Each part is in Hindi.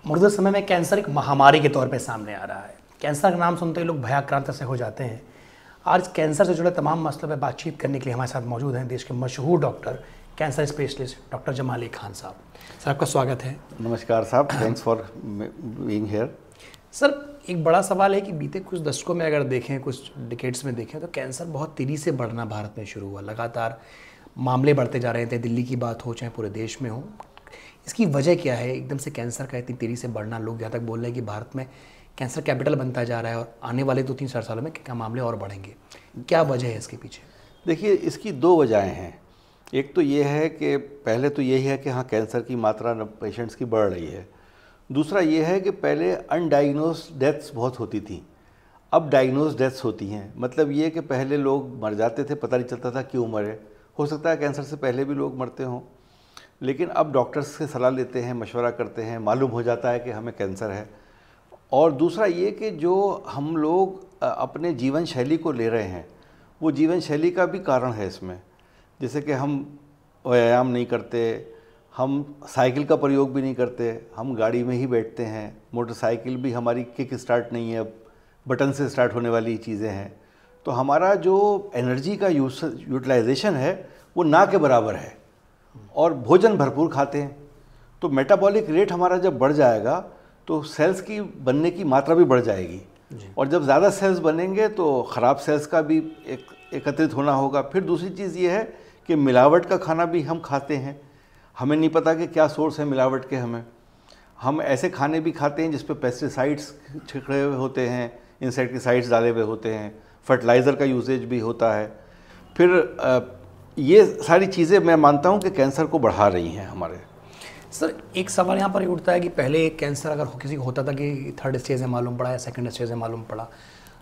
मौजूदा समय में कैंसर एक महामारी के तौर पे सामने आ रहा है। कैंसर का नाम सुनते ही लोग भयाक्रांत से हो जाते हैं। आज कैंसर से जुड़े तमाम मसलों पर बातचीत करने के लिए हमारे साथ मौजूद हैं देश के मशहूर doctor, cancer specialist doctor Jamal Ali Khan साहब। सर, आपका स्वागत है। नमस्कार साहब, thanks for being here. Sir, एक बड़ा सवाल है कि बीते कुछ दशकों में अगर देखें, कुछ डिकेड्स में देखें, तो कैंसर बहुत तेज़ी से बढ़ना भारत में शुरू हुआ। लगातार मामले बढ़ते जा रहे थे, दिल्ली की बात हो चाहे पूरे देश में हो। इसकी वजह क्या है? एकदम से कैंसर का इतनी तेज़ी से बढ़ना, लोग जहाँ तक बोल रहे हैं कि भारत में कैंसर कैपिटल बनता जा रहा है और आने वाले 2-3 सालों में क्या मामले और बढ़ेंगे। क्या वजह है इसके पीछे? देखिए, इसकी दो वजहें हैं। एक तो ये है कि पहले तो यही है कि हाँ, कैंसर की मात्रा पेशेंट्स की बढ़ रही है। दूसरा ये है कि पहले अनडायग्नोस्ड डेथ्स बहुत होती थी, अब डायग्नोस्ड डेथ्स होती हैं। मतलब ये कि पहले लोग मर जाते थे, पता नहीं चलता था क्यों मरे। हो सकता है कैंसर से पहले भी लोग मरते हों, लेकिन अब डॉक्टर्स से सलाह लेते हैं, मशवरा करते हैं, मालूम हो जाता है कि हमें कैंसर है। और दूसरा ये कि जो हम लोग अपने जीवन शैली को ले रहे हैं, वो जीवन शैली का भी कारण है इसमें। जैसे कि हम व्यायाम नहीं करते, हम साइकिल का प्रयोग भी नहीं करते, हम गाड़ी में ही बैठते हैं। मोटरसाइकिल भी हमारी किक स्टार्ट नहीं है, अब बटन से स्टार्ट होने वाली चीज़ें हैं। तो हमारा जो एनर्जी का यूटिलाइजेशन है वो ना के बराबर है। और भोजन भरपूर खाते हैं, तो मेटाबॉलिक रेट हमारा जब बढ़ जाएगा तो सेल्स की बनने की मात्रा भी बढ़ जाएगी। और जब ज़्यादा सेल्स बनेंगे तो ख़राब सेल्स का भी एकत्रित होना होगा। फिर दूसरी चीज़ ये है कि मिलावट का खाना भी हम खाते हैं, हमें नहीं पता कि क्या सोर्स है मिलावट के। हम ऐसे खाने भी खाते हैं जिस पे पेस्टिसाइड्स छिड़के हुए होते हैं, इंसेक्टिसाइड्स डाले हुए होते हैं, फर्टिलाइज़र का यूसेज भी होता है। फिर ये सारी चीज़ें मैं मानता हूँ कि कैंसर को बढ़ा रही हैं हमारे। सर, एक सवाल यहाँ पर उठता है कि पहले कैंसर अगर किसी को होता था कि 3rd स्टेज में मालूम पड़ा या 2nd स्टेज में मालूम पड़ा,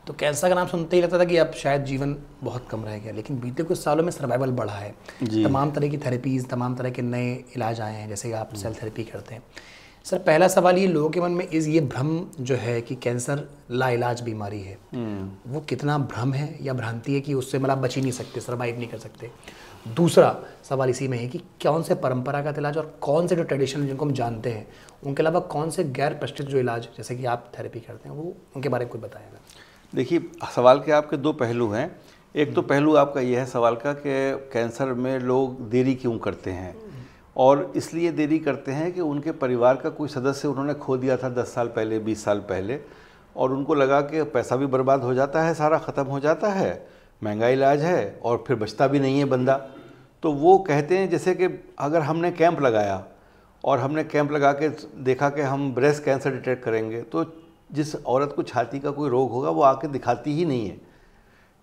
तो कैंसर का नाम सुनते ही लगता था कि अब शायद जीवन बहुत कम रह गया। लेकिन बीते कुछ सालों में सर्वाइवल बढ़ा है, तमाम तरह की थेरेपीज़, तमाम तरह के नए इलाज आए हैं, जैसे आप सेल थेरेपी करते हैं। सर, पहला सवाल ये लोगों के मन में ये भ्रम जो है कि कैंसर लाइलाज बीमारी है, वो कितना भ्रम है या भ्रांति है कि उससे मतलब बच ही नहीं सकते, सर्वाइव नहीं कर सकते? दूसरा सवाल इसी में है कि कौन से परंपरागत इलाज और कौन से जो ट्रेडिशनल जिनको हम जानते हैं, उनके अलावा कौन से गैर प्रचलित जो इलाज जैसे कि आप थेरेपी करते हैं, वो उनके बारे में कुछ बताएगा? देखिए, सवाल के आपके दो पहलू हैं। एक तो पहलू आपका ये है सवाल का कि कैंसर में लोग देरी क्यों करते हैं, और इसलिए देरी करते हैं कि उनके परिवार का कोई सदस्य उन्होंने खो दिया था 10 साल पहले, 20 साल पहले, और उनको लगा कि पैसा भी बर्बाद हो जाता है, सारा ख़त्म हो जाता है, महंगा इलाज है और फिर बचता भी नहीं है बंदा। तो वो कहते हैं जैसे कि अगर हमने कैंप लगाया और हमने कैंप लगा के देखा कि हम ब्रेस्ट कैंसर डिटेक्ट करेंगे, तो जिस औरत को छाती का कोई रोग होगा वो आके दिखाती ही नहीं है।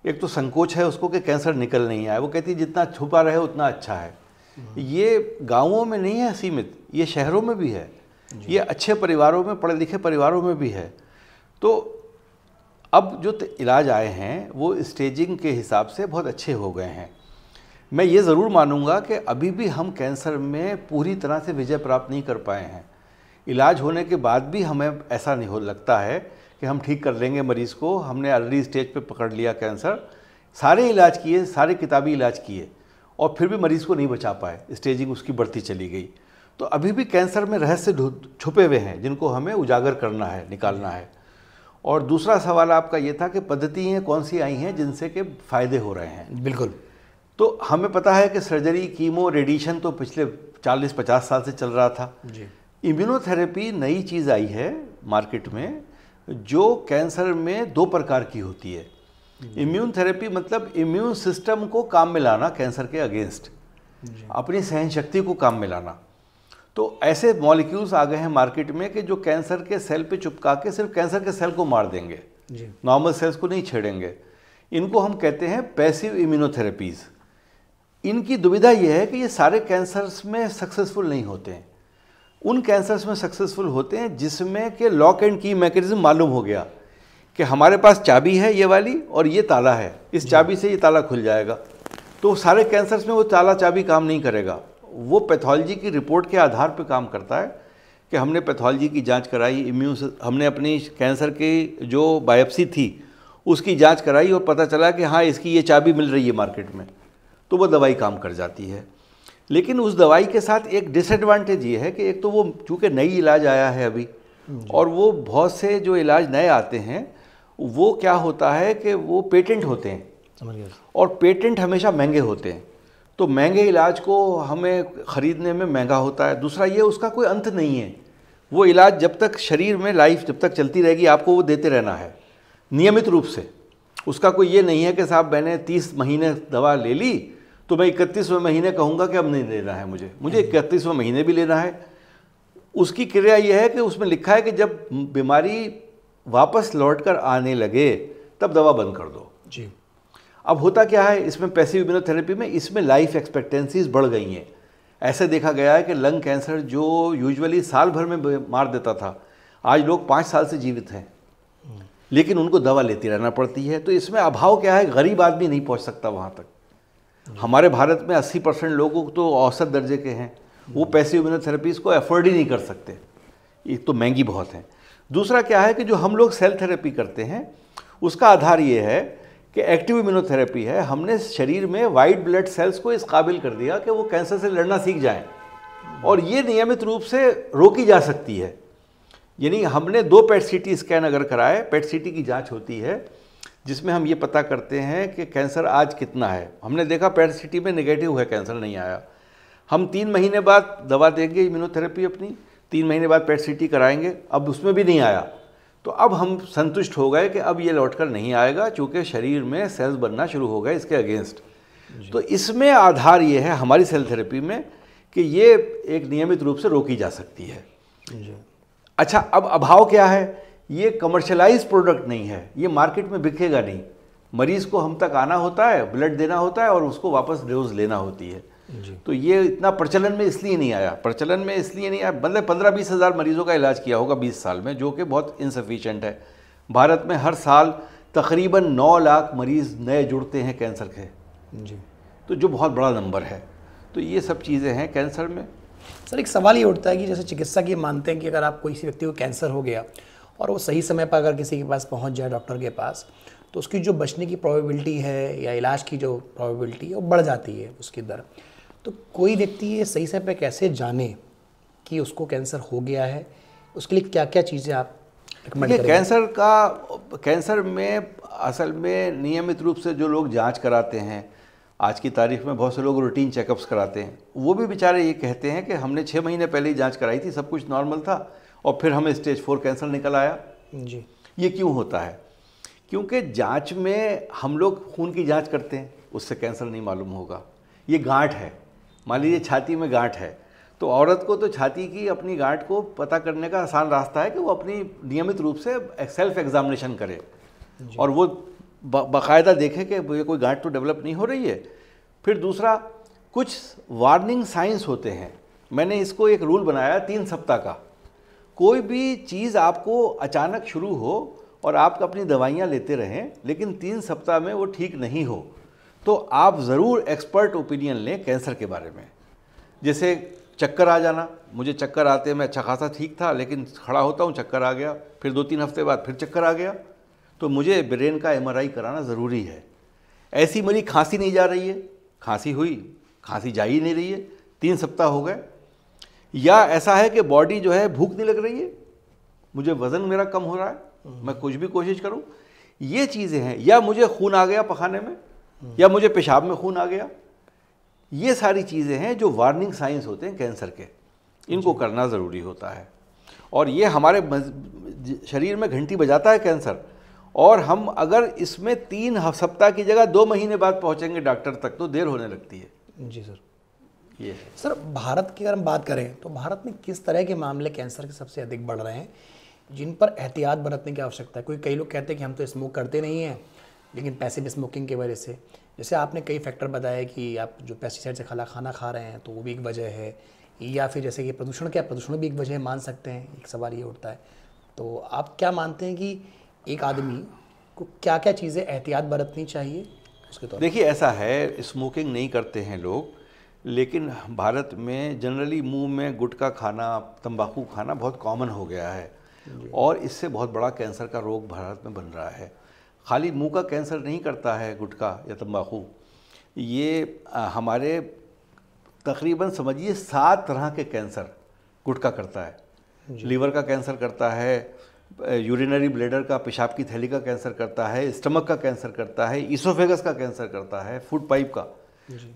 एक तो संकोच है उसको कि कैंसर निकल नहीं आए, वो कहती है जितना छुपा रहे उतना अच्छा है। ये गाँवों में नहीं है सीमित, ये शहरों में भी है, ये अच्छे परिवारों में, पढ़े लिखे परिवारों में भी है। तो अब जो इलाज आए हैं वो स्टेजिंग के हिसाब से बहुत अच्छे हो गए हैं। मैं ये ज़रूर मानूंगा कि अभी भी हम कैंसर में पूरी तरह से विजय प्राप्त नहीं कर पाए हैं। इलाज होने के बाद भी हमें ऐसा नहीं हो लगता है कि हम ठीक कर लेंगे मरीज़ को, हमने अर्ली स्टेज पे पकड़ लिया कैंसर। सारे इलाज किए, सारे किताबी इलाज किए और फिर भी मरीज़ को नहीं बचा पाए, स्टेजिंग उसकी बढ़ती चली गई। तो अभी भी कैंसर में रहस्य छुपे हुए हैं जिनको हमें उजागर करना है, निकालना है। और दूसरा सवाल आपका ये था कि पद्धतियाँ कौन सी आई हैं जिनसे के फ़ायदे हो रहे हैं। बिल्कुल। तो हमें पता है कि सर्जरी, कीमो, रेडिएशन तो पिछले 40-50 साल से चल रहा था जी। इम्यूनोथेरेपी नई चीज़ आई है मार्केट में, जो कैंसर में 2 प्रकार की होती है। इम्यून थेरेपी मतलब इम्यून सिस्टम को काम में लाना, कैंसर के अगेंस्ट अपनी सहन शक्ति को काम में लाना। तो ऐसे मॉलिक्यूल्स आ गए हैं मार्केट में कि जो कैंसर के सेल पे चिपका के सिर्फ कैंसर के सेल को मार देंगे, नॉर्मल सेल्स को नहीं छेड़ेंगे। इनको हम कहते हैं पैसिव इम्यूनोथेरेपीज़। इनकी दुविधा यह है कि ये सारे कैंसर्स में सक्सेसफुल नहीं होते हैं। उन कैंसर्स में सक्सेसफुल होते हैं जिसमें कि लॉक एंड की मैकेनिज्म मालूम हो गया कि हमारे पास चाबी है ये वाली और ये ताला है, इस चाबी से ये ताला खुल जाएगा। तो सारे कैंसर्स में वो ताला चाबी काम नहीं करेगा, वो पैथोलॉजी की रिपोर्ट के आधार पर काम करता है कि हमने पैथोलॉजी की जांच कराई, हमने अपनी कैंसर की जो बायोप्सी थी उसकी जांच कराई और पता चला कि हाँ इसकी ये चाबी मिल रही है मार्केट में, तो वो दवाई काम कर जाती है। लेकिन उस दवाई के साथ एक डिसएडवांटेज ये है कि एक तो वो चूँकि नई इलाज आया है अभी, और वो बहुत से जो इलाज नए आते हैं वो क्या होता है कि वो पेटेंट होते हैं, समझ गया। और पेटेंट हमेशा महंगे होते हैं, तो महंगे इलाज को हमें ख़रीदने में महंगा होता है। दूसरा ये उसका कोई अंत नहीं है, वो इलाज जब तक शरीर में लाइफ जब तक चलती रहेगी आपको वो देते रहना है नियमित रूप से। उसका कोई ये नहीं है कि साहब मैंने 30 महीने दवा ले ली तो मैं 31वें महीने कहूँगा कि अब नहीं लेना है, मुझे 31वें महीने भी लेना है। उसकी क्रिया ये है कि उसमें लिखा है कि जब बीमारी वापस लौट कर आने लगे तब दवा बंद कर दो जी। अब होता क्या है इसमें पैसिव इम्यूनोथेरेपी में, इसमें लाइफ एक्सपेक्टेंसीज बढ़ गई हैं। ऐसे देखा गया है कि लंग कैंसर जो यूजुअली साल भर में मार देता था, आज लोग 5 साल से जीवित हैं, लेकिन उनको दवा लेती रहना पड़ती है। तो इसमें अभाव क्या है, गरीब आदमी नहीं पहुंच सकता वहाँ तक। हमारे भारत में 80% लोग तो औसत दर्जे के हैं, वो पैसिव इम्यूनोथेरेपीज़ को अफोर्ड ही नहीं कर सकते, एक तो महंगी बहुत है। दूसरा क्या है कि जो हम लोग सेल थेरेपी करते हैं उसका आधार ये है कि एक्टिव इम्यूनोथेरेपी है, हमने शरीर में वाइट ब्लड सेल्स को इस काबिल कर दिया कि वो कैंसर से लड़ना सीख जाएं, और ये नियमित रूप से रोकी जा सकती है। यानी हमने 2 पेट सीटी स्कैन अगर कराए, पेट सीटी की जांच होती है जिसमें हम ये पता करते हैं कि कैंसर आज कितना है। हमने देखा पेट सीटी में नेगेटिव है, कैंसर नहीं आया, हम 3 महीने बाद दवा देंगे इम्यूनोथेरेपी अपनी, 3 महीने बाद पेट सीटी कराएंगे, अब उसमें भी नहीं आया तो अब हम संतुष्ट हो गए कि अब ये लौटकर नहीं आएगा, चूँकि शरीर में सेल्स बनना शुरू हो गए इसके अगेंस्ट। तो इसमें आधार ये है हमारी सेल थेरेपी में कि ये एक नियमित रूप से रोकी जा सकती है जी। अच्छा, अब अभाव क्या है, ये कमर्शलाइज प्रोडक्ट नहीं है, ये मार्केट में बिकेगा नहीं। मरीज़ को हम तक आना होता है, ब्लड देना होता है और उसको वापस डोज लेना होती है जी। तो ये इतना प्रचलन में इसलिए नहीं आया, मतलब 15-20 हज़ार मरीज़ों का इलाज किया होगा 20 साल में, जो कि बहुत इनसफिशिएंट है। भारत में हर साल तकरीबन 9 लाख मरीज़ नए जुड़ते हैं कैंसर के जी, तो जो बहुत बड़ा नंबर है। तो ये सब चीज़ें हैं कैंसर में। सर एक सवाल ये उठता है कि जैसे चिकित्सक ये मानते हैं कि अगर आप किसी व्यक्ति को कैंसर हो गया और वो सही समय पर अगर किसी के पास पहुंच जाए डॉक्टर के पास, तो उसकी जो बचने की प्रोबेबिलिटी है या इलाज की जो प्रोबेबिलिटी है वो बढ़ जाती है, उसकी दर। तो कोई व्यक्ति ये सही समय पे कैसे जाने कि उसको कैंसर हो गया है, उसके लिए क्या क्या चीज़ें आप रिकमेंड करेंगे? कैंसर में असल में नियमित रूप से जो लोग जांच कराते हैं, आज की तारीख में बहुत से लोग रूटीन चेकअप्स कराते हैं, वो भी बेचारे ये कहते हैं कि हमने 6 महीने पहले ही जांच कराई थी, सब कुछ नॉर्मल था और फिर हमें स्टेज 4 कैंसर निकल आया। जी। ये क्यों होता है? क्योंकि जांच में हम लोग खून की जांच करते हैं, उससे कैंसर नहीं मालूम होगा। ये गांठ है, मान लीजिए छाती में गांठ है, तो औरत को तो छाती की अपनी गांठ को पता करने का आसान रास्ता है कि वो अपनी नियमित रूप से सेल्फ एग्जामिनेशन करे और वो बाकायदा देखे कि ये कोई गांठ तो डेवलप नहीं हो रही है। फिर दूसरा, कुछ वार्निंग साइंस होते हैं, मैंने इसको एक रूल बनाया 3 सप्ताह का। कोई भी चीज़ आपको अचानक शुरू हो और आप अपनी दवाइयाँ लेते रहें लेकिन 3 सप्ताह में वो ठीक नहीं हो, तो आप ज़रूर एक्सपर्ट ओपिनियन लें कैंसर के बारे में। जैसे चक्कर आ जाना, मुझे चक्कर आते मैं अच्छा खासा ठीक था, लेकिन खड़ा होता हूँ चक्कर आ गया, फिर 2-3 हफ्ते बाद फिर चक्कर आ गया, तो मुझे ब्रेन का MRI कराना ज़रूरी है। ऐसी मेरी खांसी नहीं जा रही है, खांसी हुई, खांसी जा ही नहीं रही है, 3 सप्ताह हो गए। या ऐसा है कि बॉडी जो है भूख नहीं लग रही है, मुझे वज़न मेरा कम हो रहा है, मैं कुछ भी कोशिश करूं, ये चीज़ें हैं। या मुझे खून आ गया पखाने में, या मुझे पेशाब में खून आ गया, ये सारी चीज़ें हैं जो वार्निंग साइंस होते हैं कैंसर के, इनको करना ज़रूरी होता है। और ये हमारे शरीर में घंटी बजाता है कैंसर, और हम अगर इसमें 3 सप्ताह की जगह 2 महीने बाद पहुंचेंगे डॉक्टर तक तो देर होने लगती है। जी सर। ये सर भारत की अगर हम बात करें तो भारत में किस तरह के मामले कैंसर के सबसे अधिक बढ़ रहे हैं जिन पर एहतियात बरतने की आवश्यकता है? कई लोग कहते हैं कि हम तो स्मोक करते नहीं हैं, लेकिन पैसिव स्मोकिंग की वजह से, जैसे आपने कई फैक्टर बताया कि आप जो पेस्टिसाइड से खाना खा रहे हैं तो वो भी एक वजह है, या फिर जैसे कि प्रदूषण भी एक वजह मान सकते हैं। एक सवाल ये उठता है, तो आप क्या मानते हैं कि एक आदमी को क्या क्या चीज़ें एहतियात बरतनी चाहिए उसके तौर? देखिए, ऐसा है, स्मोकिंग नहीं करते हैं लोग, लेकिन भारत में जनरली मुंह में गुटखा खाना, तंबाकू खाना बहुत कॉमन हो गया है और इससे बहुत बड़ा कैंसर का रोग भारत में बन रहा है। खाली मुंह का कैंसर नहीं करता है गुटखा या तंबाकू, ये हमारे तकरीबन समझिए 7 तरह के कैंसर गुटखा करता है। लीवर का कैंसर करता है, यूरिनरी ब्लैडर का, पेशाब की थैली का कैंसर करता है, स्टमक का कैंसर करता है, इसोफेगस का कैंसर करता है, फूड पाइप का।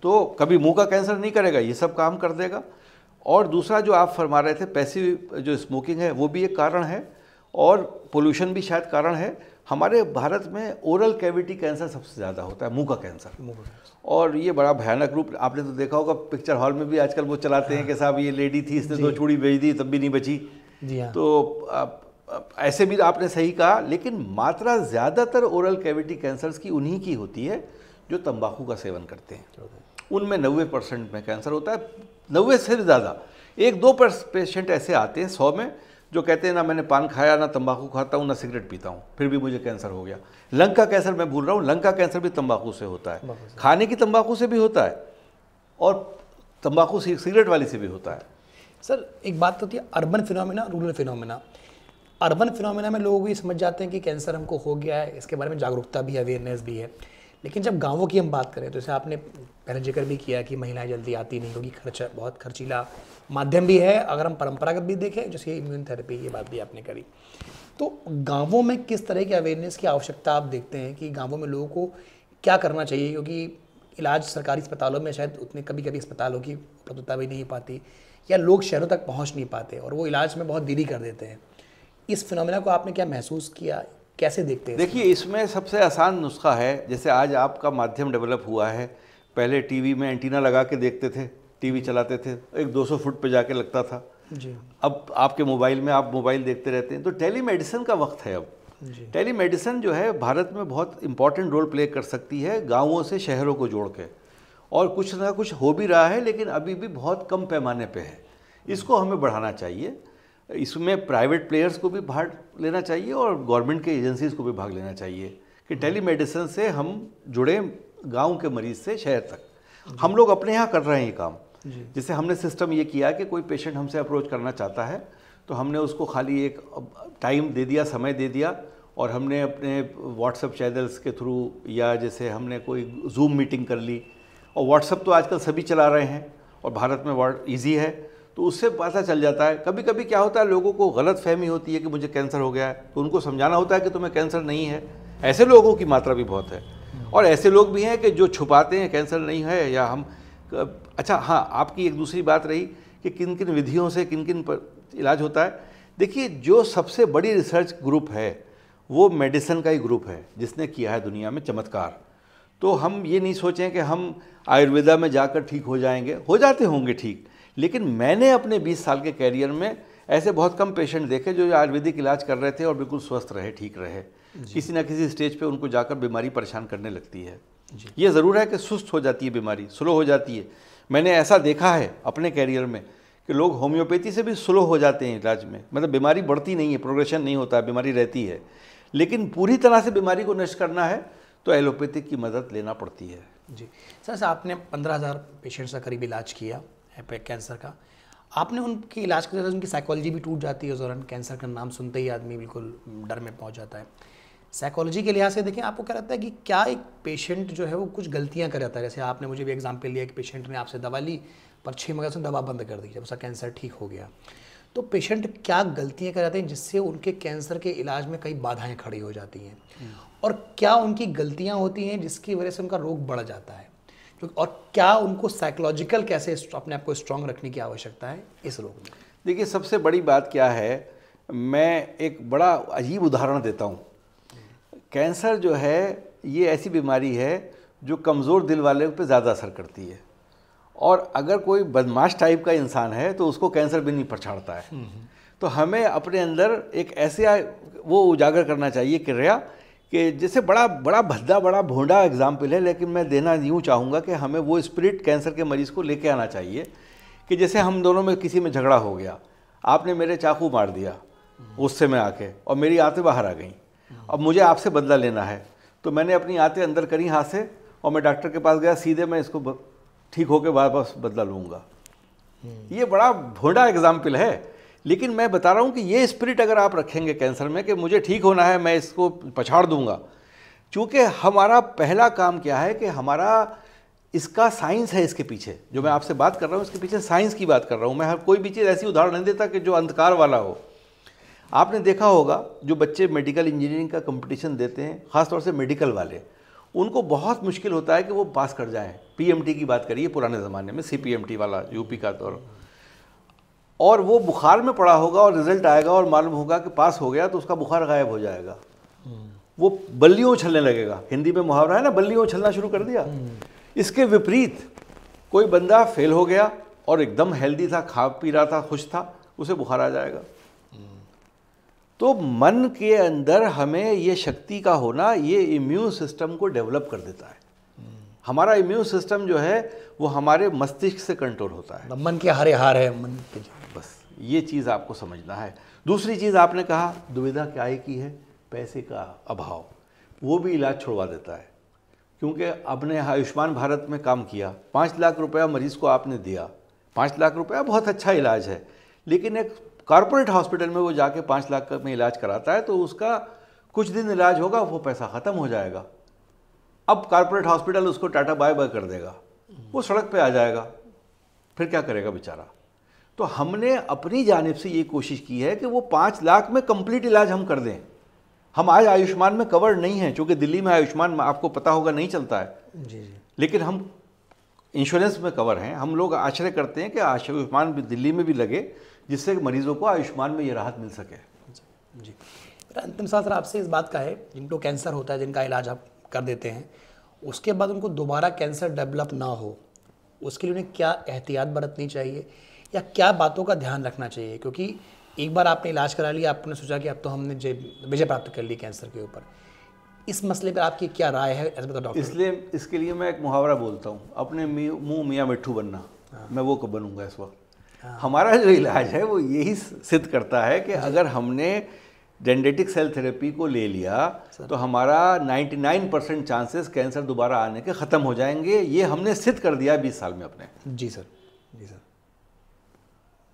तो कभी मुंह का कैंसर नहीं करेगा, ये सब काम कर देगा। और दूसरा जो आप फरमा रहे थे, पैसिव जो स्मोकिंग है वो भी एक कारण है, और पोल्यूशन भी शायद कारण है। हमारे भारत में ओरल कैविटी कैंसर सबसे ज़्यादा होता है, मुंह का कैंसर, और ये बड़ा भयानक रूप। आपने तो देखा होगा पिक्चर हॉल में भी आजकल वो चलाते हैं कि साहब ये लेडी थी, इसने 2 चूड़ी बेच दी तब भी नहीं बची। तो ऐसे भी आपने सही कहा, लेकिन मात्रा ज़्यादातर ओरल कैविटी कैंसर्स की उन्हीं की होती है जो तंबाकू का सेवन करते हैं। उनमें 90% में कैंसर होता है, 90 से ज़्यादा। 1-2 पेशेंट ऐसे आते हैं 100 में जो कहते हैं ना मैंने पान खाया, ना तंबाकू खाता हूँ, ना सिगरेट पीता हूँ, फिर भी मुझे कैंसर हो गया। लंग का कैंसर मैं भूल रहा हूँ, लंग का कैंसर भी तंबाकू से होता है, खाने की तंबाकू से भी होता है, और तंबाकू सिगरेट वाली से भी होता है। सर एक बात होती है urban phenomena, rural phenomena. Urban phenomena में लोग भी समझ जाते हैं कि कैंसर हमको हो गया है, इसके बारे में जागरूकता भी है, अवेयरनेस भी है। लेकिन जब गांवों की हम बात करें तो जैसे आपने पहले जिक्र भी किया कि महिलाएं जल्दी आती नहीं, क्योंकि खर्चा बहुत खर्चीला माध्यम भी है। अगर हम परंपरागत भी देखें जैसे इम्यून थेरेपी, ये बात भी आपने करी। तो गांवों में किस तरह की अवेयरनेस की आवश्यकता आप देखते हैं कि गांवों में लोगों को क्या करना चाहिए? क्योंकि इलाज सरकारी अस्पतालों में शायद उतने कभी अस्पतालों की उपलब्धता भी नहीं पाती, या लोग शहरों तक पहुँच नहीं पाते और वो इलाज में बहुत देरी कर देते हैं। इस फिनोमेना को आपने क्या महसूस किया, कैसे देखते हैं? देखिए, इसमें सबसे आसान नुस्खा है, जैसे आज आपका माध्यम डेवलप हुआ है। पहले टीवी में एंटीना लगा के देखते थे, टीवी चलाते थे, एक 200 फुट पे जाके लगता था जी। अब आपके मोबाइल में आप मोबाइल देखते रहते हैं। तो टेलीमेडिसिन का वक्त है अब। टेलीमेडिसिन जो है भारत में बहुत इंपॉर्टेंट रोल प्ले कर सकती है, गाँवों से शहरों को जोड़ के, और कुछ ना कुछ हो भी रहा है, लेकिन अभी भी बहुत कम पैमाने पे है। इसको हमें बढ़ाना चाहिए। इसमें प्राइवेट प्लेयर्स को भी भाग लेना चाहिए और गवर्नमेंट के एजेंसीज़ को भी भाग लेना चाहिए कि टेलीमेडिसिन से हम जुड़े गांव के मरीज से शहर तक। हम लोग अपने यहाँ कर रहे हैं ये काम। जैसे हमने सिस्टम ये किया कि कोई पेशेंट हमसे अप्रोच करना चाहता है तो हमने उसको खाली एक टाइम दे दिया, समय दे दिया, और हमने अपने व्हाट्सएप चैनल्स के थ्रू, या जैसे हमने कोई जूम मीटिंग कर ली, और व्हाट्सएप तो आजकल सभी चला रहे हैं और भारत में ईजी है, तो उससे पता चल जाता है। कभी कभी क्या होता है, लोगों को गलत फहमी होती है कि मुझे कैंसर हो गया है, तो उनको समझाना होता है कि तुम्हें कैंसर नहीं है। ऐसे लोगों की मात्रा भी बहुत है, और ऐसे लोग भी हैं कि जो छुपाते हैं कैंसर नहीं है, या हम। अच्छा हाँ, आपकी एक दूसरी बात रही कि किन किन विधियों से किन किन इलाज होता है। देखिए, जो सबसे बड़ी रिसर्च ग्रुप है वो मेडिसिन का ही ग्रुप है, जिसने किया है दुनिया में चमत्कार। तो हम ये नहीं सोचें कि हम आयुर्वेदा में जाकर ठीक हो जाएंगे, हो जाते होंगे ठीक, लेकिन मैंने अपने 20 साल के कैरियर में ऐसे बहुत कम पेशेंट देखे जो आयुर्वेदिक इलाज कर रहे थे और बिल्कुल स्वस्थ रहे, ठीक रहे। किसी ना किसी स्टेज पे उनको जाकर बीमारी परेशान करने लगती है। ये ज़रूर है कि सुस्त हो जाती है बीमारी, स्लो हो जाती है। मैंने ऐसा देखा है अपने कैरियर में कि लोग होम्योपैथी से भी स्लो हो जाते हैं इलाज में, मतलब बीमारी बढ़ती नहीं है, प्रोग्रेशन नहीं होता, बीमारी रहती है। लेकिन पूरी तरह से बीमारी को नष्ट करना है तो एलोपैथिक की मदद लेना पड़ती है। जी सर, आपने 15,000 पेशेंट्स का करीब इलाज किया है कैंसर का। आपने उनके इलाज के दौरान उनकी साइकोलॉजी भी टूट जाती है उस दौरान। कैंसर का नाम सुनते ही आदमी बिल्कुल डर में पहुंच जाता है। साइकोलॉजी के लिहाज से देखें, आपको क्या लगता है कि क्या एक पेशेंट जो है वो कुछ गलतियां कर जाता है? जैसे आपने मुझे भी एग्जांपल लिया कि पेशेंट ने आपसे दवा ली पर 6 महीने से दवा बंद कर दी जब उसका कैंसर ठीक हो गया। तो पेशेंट क्या गलतियां कर जाते हैं जिससे उनके कैंसर के इलाज में कई बाधाएं खड़ी हो जाती हैं, और क्या उनकी गलतियां होती हैं जिसकी वजह से उनका रोग बढ़ जाता है, और क्या उनको साइकोलॉजिकल कैसे अपने आप को स्ट्रांग रखने की आवश्यकता है इस रोग में? देखिए, सबसे बड़ी बात क्या है, मैं एक बड़ा अजीब उदाहरण देता हूँ। कैंसर जो है ये ऐसी बीमारी है जो कमज़ोर दिल वाले पे ज़्यादा असर करती है, और अगर कोई बदमाश टाइप का इंसान है तो उसको कैंसर भी नहीं पछाड़ता है। तो हमें अपने अंदर एक ऐसे वो उजागर करना चाहिए क्रिया कि जैसे बड़ा भद्दा, बड़ा भोंडा एग्जाम्पल है, लेकिन मैं देना यूँ चाहूँगा कि हमें वो स्पिरिट कैंसर के मरीज़ को लेके आना चाहिए कि जैसे हम दोनों में किसी में झगड़ा हो गया, आपने मेरे चाकू मार दिया गुस्से में आके और मेरी आंतें बाहर आ गई, अब मुझे आपसे बदला लेना है, तो मैंने अपनी आंतें अंदर करी हाथ से और मैं डॉक्टर के पास गया, सीधे मैं इसको ठीक होकर वापस बदला लूँगा। ये बड़ा भोंडा एग्जाम्पल है, लेकिन मैं बता रहा हूँ कि ये स्पिरिट अगर आप रखेंगे कैंसर में कि मुझे ठीक होना है, मैं इसको पछाड़ दूंगा। चूँकि हमारा पहला काम क्या है कि हमारा इसका साइंस है इसके पीछे, जो मैं आपसे बात कर रहा हूँ इसके पीछे साइंस की बात कर रहा हूँ। मैं हर कोई भी चीज़ ऐसी उदाहरण नहीं देता कि जो अंधकार वाला हो। आपने देखा होगा जो बच्चे मेडिकल इंजीनियरिंग का कंपटीशन देते हैं, ख़ासतौर से मेडिकल वाले, उनको बहुत मुश्किल होता है कि वो पास कर जाएं। पीएमटी की बात करिए, पुराने ज़माने में सीपीएमटी वाला यूपी का दौर, और वो बुखार में पड़ा होगा और रिजल्ट आएगा और मालूम होगा कि पास हो गया, तो उसका बुखार गायब हो जाएगा, वो बल्लियों उछलने लगेगा। हिंदी में मुहावरा है ना, बल्लियों उछलना शुरू कर दिया। इसके विपरीत कोई बंदा फेल हो गया और एकदम हेल्दी था, खा पी रहा था, खुश था, उसे बुखार आ जाएगा। तो मन के अंदर हमें ये शक्ति का होना, ये इम्यून सिस्टम को डेवलप कर देता है। हमारा इम्यून सिस्टम जो है वो हमारे मस्तिष्क से कंट्रोल होता है। मन के हारे हार है मन के। बस ये चीज़ आपको समझना है। दूसरी चीज़ आपने कहा दुविधा क्या है की है, पैसे का अभाव, वो भी इलाज छुड़वा देता है। क्योंकि आपने आयुष्मान भारत में काम किया, 5 लाख रुपया मरीज़ को आपने दिया, 5 लाख रुपया बहुत अच्छा इलाज है, लेकिन एक कॉर्पोरेट हॉस्पिटल में वो जाके 5 लाख में इलाज कराता है तो उसका कुछ दिन इलाज होगा, वो पैसा ख़त्म हो जाएगा। अब कॉर्पोरेट हॉस्पिटल उसको टाटा बाय बाय कर देगा, वो सड़क पे आ जाएगा, फिर क्या करेगा बेचारा। तो हमने अपनी जानिब से ये कोशिश की है कि वो 5 लाख में कंप्लीट इलाज हम कर दें। हम आज आयुष्मान में कवर नहीं है, क्योंकि दिल्ली में आयुष्मान आपको पता होगा नहीं चलता है जी जी, लेकिन हम इंश्योरेंस में कवर हैं। हम लोग आश्रय करते हैं कि आयुष्मान भी दिल्ली में भी लगे, जिससे मरीजों को आयुष्मान में ये राहत मिल सके। जी मेरा अंतिम सवाल सर आपसे इस बात का है, जिनको कैंसर होता है, जिनका इलाज आप कर देते हैं, उसके बाद उनको दोबारा कैंसर डेवलप ना हो, उसके लिए उन्हें क्या एहतियात बरतनी चाहिए या क्या बातों का ध्यान रखना चाहिए? क्योंकि एक बार आपने इलाज करा लिया, आपने सोचा कि अब तो हमने विजय प्राप्त कर ली कैंसर के ऊपर, इस मसले पर आपकी क्या राय है एज ए डॉक्टर? इसलिए इसके लिए मैं एक मुहावरा बोलता हूँ, अपने मुंह मियाँ मिट्ठू बनना। मैं वो कब बनूंगा इस वक्त। हमारा जो इलाज है वो यही सिद्ध करता है कि अगर हमने डेंड्रेटिक सेल थेरेपी को ले लिया तो हमारा 99% चांसेस कैंसर दोबारा आने के ख़त्म हो जाएंगे। ये हमने सिद्ध कर दिया 20 साल में अपने। जी सर, जी सर,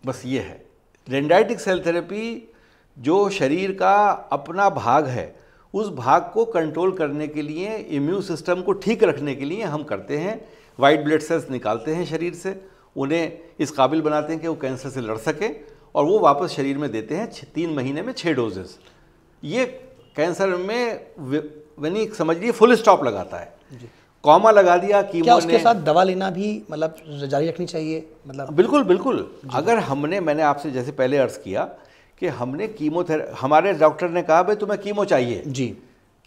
बस ये है डेंड्राइटिक सेल थेरेपी, जो शरीर का अपना भाग है, उस भाग को कंट्रोल करने के लिए, इम्यून सिस्टम को ठीक रखने के लिए हम करते हैं। वाइट ब्लड सेल्स निकालते हैं शरीर से, उन्हें इस काबिल बनाते हैं कि वो कैंसर से लड़ सकें, और वो वापस शरीर में देते हैं 3 महीने में 6 डोजेस। ये कैंसर में समझ लीजिए फुल स्टॉप लगाता है। कॉमा लगा दिया कीमो क्या उसके साथ दवा लेना भी मतलब जारी रखनी चाहिए? मतलब बिल्कुल बिल्कुल। अगर मैंने आपसे जैसे पहले अर्ज़ किया कि हमने कीमोथेरेपी, हमारे डॉक्टर ने कहा भाई तुम्हें कीमो चाहिए जी,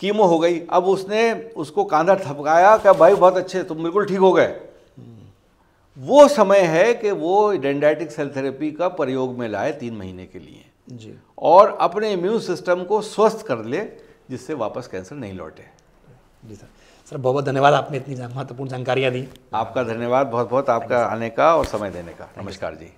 कीमो हो गई, अब उसने उसको कांधा थपकाया कि भाई बहुत अच्छे, तुम बिल्कुल ठीक हो गए। वो समय है कि वो डेंड्राइटिक सेल थेरेपी का प्रयोग में लाए 3 महीने के लिए जी, और अपने इम्यून सिस्टम को स्वस्थ कर ले, जिससे वापस कैंसर नहीं लौटे। जी सर। सर बहुत बहुत धन्यवाद, आपने इतनी महत्वपूर्ण जानकारियाँ दी। आपका धन्यवाद बहुत बहुत, आपका आने का और समय देने का। नमस्कार जी।